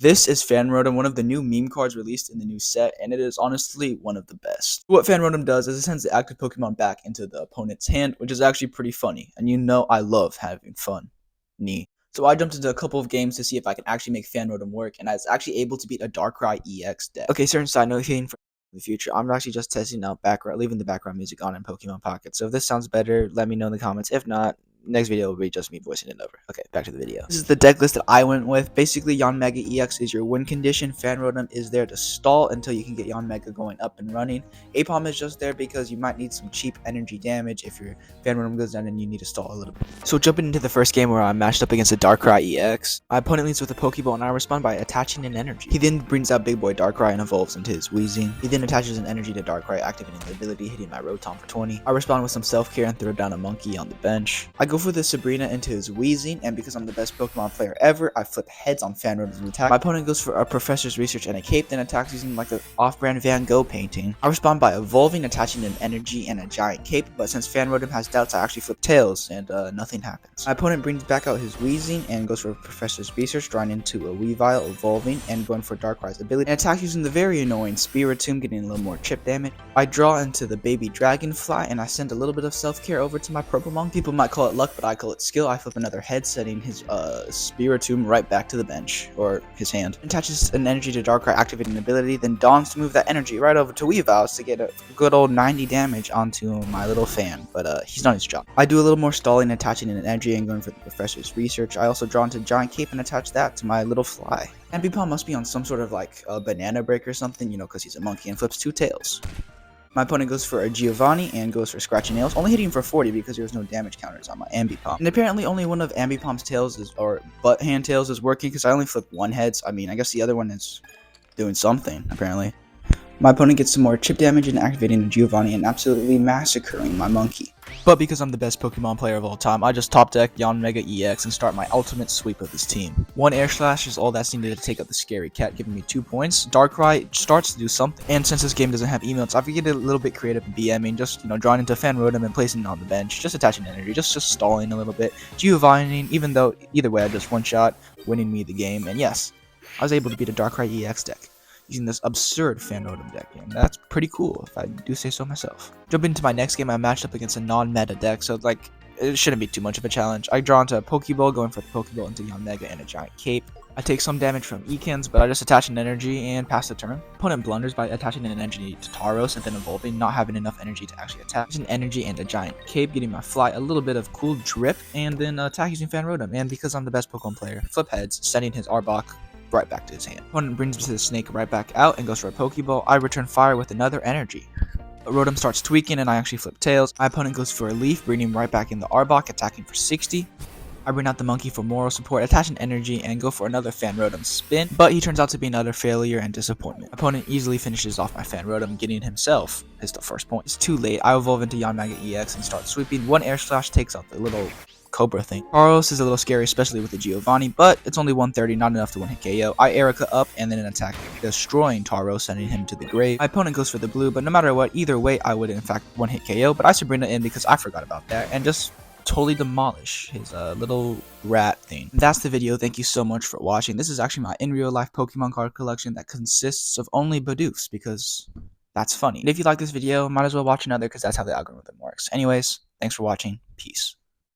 This is Fan Rotom, one of the new meme cards released in the new set, and it is honestly one of the best. What Fan Rotom does is it sends the active Pokemon back into the opponent's hand, which is actually pretty funny, and you know I love having fun. So I jumped into a couple of games to see if I can actually make Fan Rotom work, and I was actually able to beat a Darkrai EX deck. Okay, certain side note here for the future, I'm actually just testing out leaving the background music on in Pokemon Pocket. So if this sounds better, let me know in the comments. If not, next video will be just me voicing it over. Okay, back to the video. This is the deck list that I went with. Basically, Yanmega EX is your win condition. Fan Rotom is there to stall until you can get Yanmega going up and running. Apom is just there because you might need some cheap energy damage if your Fan Rotom goes down and you need to stall a little bit. So jumping into the first game where I'm matched up against a Darkrai EX, my opponent leads with a Pokeball and I respond by attaching an energy. He then brings out Big Boy Darkrai and evolves into his Weezing. He then attaches an energy to Darkrai, activating the ability, hitting my Rotom for 20. I respond with some self-care and throw down a monkey on the bench. I go for the Sabrina into his Weezing, and because I'm the best Pokemon player ever, I flip heads on Fan Rotom's attack. My opponent goes for a Professor's Research and a Cape, then attacks using like the off-brand Van Gogh painting. I respond by evolving, attaching an energy and a giant cape, but since Fan Rotom has doubts, I actually flip tails, and nothing happens. My opponent brings back out his Weezing and goes for a Professor's Research, drawing into a Weavile, evolving, and going for Darkrai's ability, and attacks using the very annoying Spiritomb, getting a little more chip damage. I draw into the Baby Dragonfly, and I send a little bit of self-care over to my Purple Monk. People might call it luck, but I call it skill. I flip another head, setting his Spiritomb right back to the bench, or his hand. Attaches an energy to Darkrai, activating an ability, then dawns to move that energy right over to Weavile to get a good old 90 damage onto my little fan, but he's done his job. I do a little more stalling, attaching an energy and going for the Professor's Research. I also draw into Giant Cape and attach that to my little fly. Ambipom must be on some sort of like a banana break or something, you know, because he's a monkey and flips two tails. My opponent goes for a Giovanni and goes for Scratchy Nails, only hitting for 40 because there was no damage counters on my Ambipom. And apparently only one of Ambipom's tails butt hand tails is working because I only flipped one heads. I mean, I guess the other one is doing something, apparently. My opponent gets some more chip damage and activating a Giovanni and absolutely massacring my monkey. But because I'm the best Pokemon player of all time, I just top deck Yanmega EX and start my ultimate sweep of this team. One Air Slash is all that's needed to take out the scary cat, giving me 2 points. Darkrai starts to do something, and since this game doesn't have emotes, I get a little bit creative in BMing, just, you know, drawing into Fan Rotom and placing it on the bench, just attaching energy, just stalling a little bit, Giovanni, even though either way I just one shot, winning me the game, and yes, I was able to beat a Darkrai EX deck using this absurd Fan Rotom deck game. That's pretty cool, if I do say so myself. Jumping into my next game, I matched up against a non-meta deck, so like, it shouldn't be too much of a challenge. I draw into a Pokeball, going for the Pokeball into Yanmega and a Giant Cape. I take some damage from Ekans, but I just attach an energy and pass the turn. Opponent blunders by attaching an energy to Tauros and then evolving, not having enough energy to actually attack. An energy and a Giant Cape, getting my fly a little bit of cool drip, and then attack using Fan Rotom. And because I'm the best Pokemon player, flip heads, sending his Arbok right back to his hand. Opponent brings the snake right back out and goes for a Pokeball. I return fire with another energy. Rotom starts tweaking and I actually flip tails. My opponent goes for a leaf, bringing right back in the Arbok, attacking for 60. I bring out the monkey for moral support, attach an energy, and go for another Fan Rotom spin, but he turns out to be another failure and disappointment. Opponent easily finishes off my Fan Rotom, getting himself his first point. It's too late. I evolve into Yanmega EX and start sweeping. One Air Slash takes out the little Cobra thing. Tauros is a little scary, especially with the Giovanni, but it's only 130, not enough to one-hit KO. I Erica up and then an attack, destroying Tauros, sending him to the grave. My opponent goes for the blue, but no matter what, either way, I would in fact one-hit KO, but I Sabrina in because I forgot about that, and just totally demolish his little rat thing. That's the video. Thank you so much for watching. This is actually my in real life Pokemon card collection that consists of only Bidoofs, because that's funny. And if you like this video, might as well watch another because that's how the algorithm works. Anyways, thanks for watching. Peace.